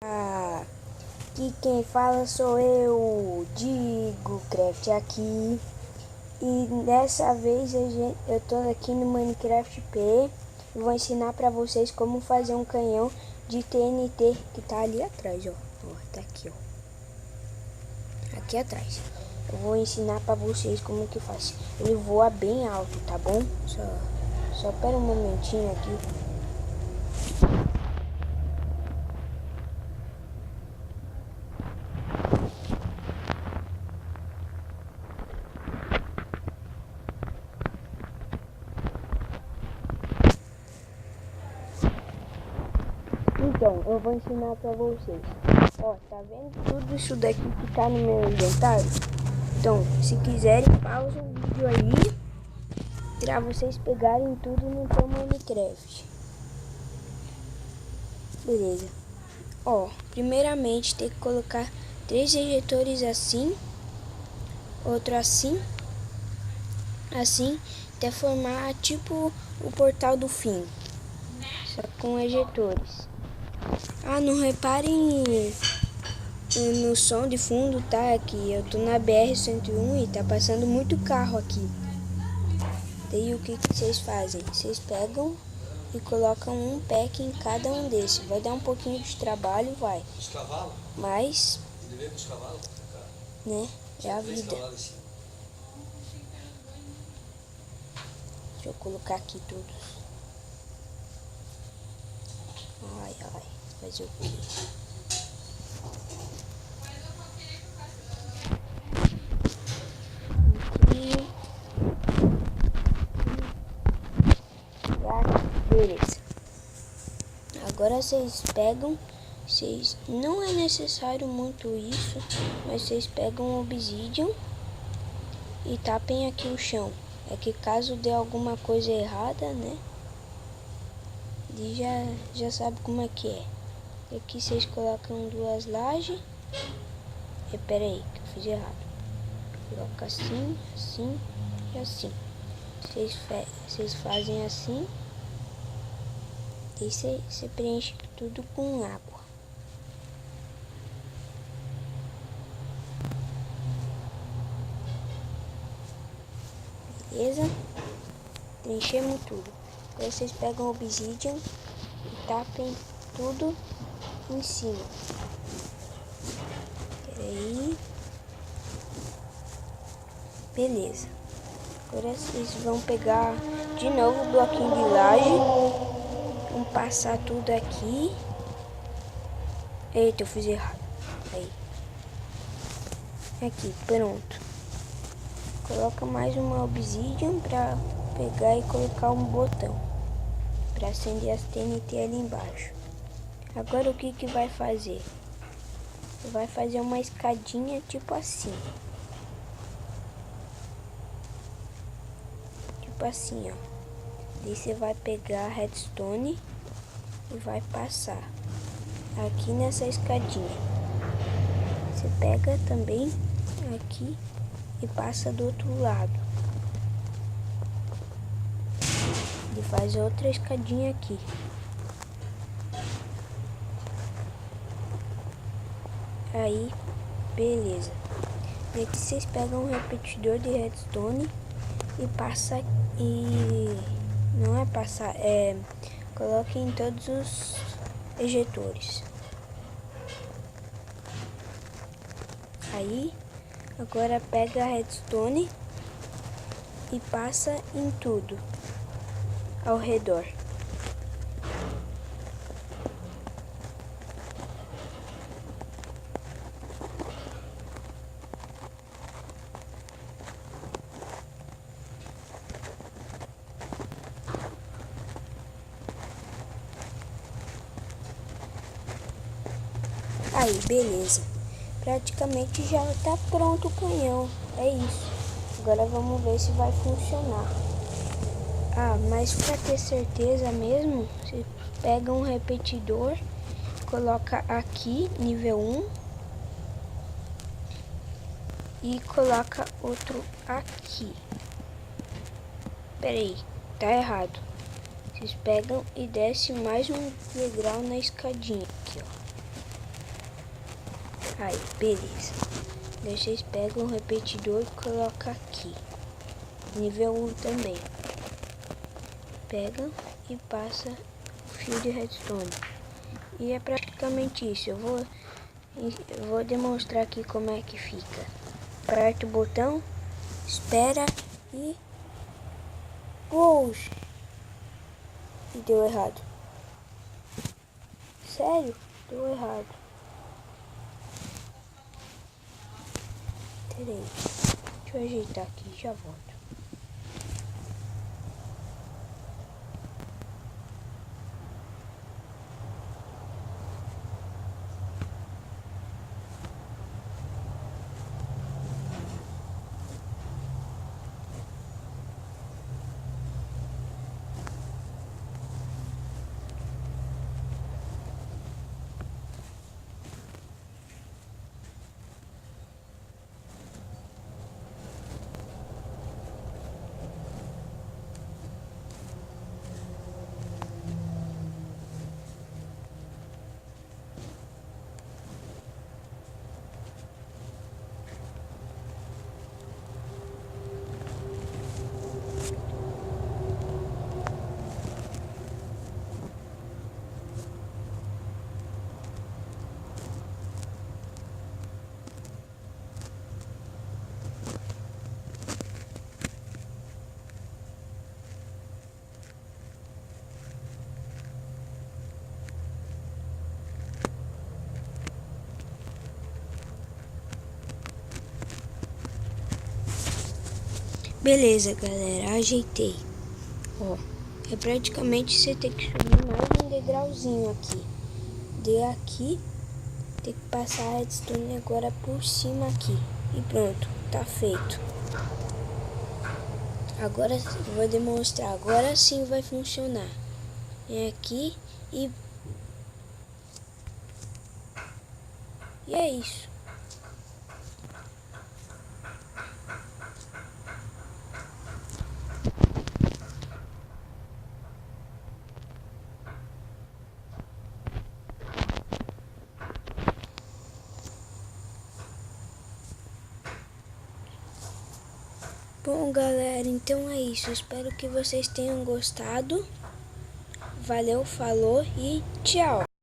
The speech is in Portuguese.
Aqui quem fala sou eu, Digo Craft aqui. E dessa vez eu tô aqui no Minecraft P e vou ensinar pra vocês como fazer um canhão de TNT que tá ali atrás, ó. Tá aqui, ó. Aqui atrás. Eu vou ensinar pra vocês como que faz. Ele voa bem alto, tá bom? Só pera um momentinho aqui. Então, eu vou ensinar pra vocês. Ó, tá vendo tudo isso daqui que tá no meu inventário? Então, se quiserem, pausa o vídeo aí pra vocês pegarem tudo no teu Minecraft. Beleza. Ó, primeiramente tem que colocar 3 ejetores assim, outro assim, assim, até formar tipo o portal do fim, só com ejetores. Ah, não reparem no som de fundo, tá? Aqui eu tô na BR-101 e tá passando muito carro aqui. Daí o que vocês fazem? Vocês pegam e colocam um pack em cada um desses. Vai dar um pouquinho de trabalho, vai. Os cavalos? Mas, Deveria com os cavalos? né? É a vida. Assim. Deixa eu colocar aqui todos. Ai, fazer o quê? Beleza. Agora vocês pegam, não é necessário muito isso, mas vocês pegam o obsidian e tapem aqui o chão. É que caso dê alguma coisa errada, né? E já sabe como é que é. Aqui vocês colocam 2 lajes. Pera aí, que eu fiz errado. Coloca assim, assim e assim. Vocês fazem assim. E você preenche tudo com água. Beleza? Preenchemos tudo. Aí vocês pegam o obsidian e tapem tudo em cima. Peraí. Beleza. Agora vocês vão pegar de novo o bloquinho de laje. Vão passar tudo aqui. Eita, eu fiz errado. Aí. Aqui, pronto. Coloca mais uma obsidian pra pegar e colocar um botão pra acender as TNT ali embaixo. Agora o que vai fazer? Vai fazer uma escadinha tipo assim. Tipo assim, ó. Daí você vai pegar a redstone e vai passar aqui nessa escadinha. Você pega também aqui e passa do outro lado. E faz outra escadinha aqui. Aí, beleza. E aqui vocês pegam um repetidor de redstone e passa não é passar, coloquem em todos os ejetores. Aí, agora pega a redstone e passa em tudo ao redor. Aí, beleza. Praticamente já tá pronto o canhão. É isso. Agora vamos ver se vai funcionar. Ah, mas para ter certeza mesmo, você pega um repetidor, coloca aqui, nível 1. E coloca outro aqui. Pera aí, tá errado. Vocês pegam e descem mais um degrau na escadinha. Aqui, ó. Aí, beleza. Daí vocês pegam o repetidor e colocam aqui. Nível 1 também. Pega e passa o fio de redstone. E é praticamente isso. Eu vou demonstrar aqui como é que fica. Aperta o botão, espera e... Poxa! E deu errado. Sério? Deu errado. Peraí. Deixa eu ajeitar aqui e já volto. Beleza, galera, ajeitei. Ó, é praticamente você ter que subir mais um degrauzinho aqui. De aqui, tem que passar a redstone agora por cima aqui. E pronto, tá feito. Agora eu vou demonstrar, agora sim vai funcionar. Vem aqui e é isso. Bom, galera, então é isso. Espero que vocês tenham gostado. Valeu, falou e tchau!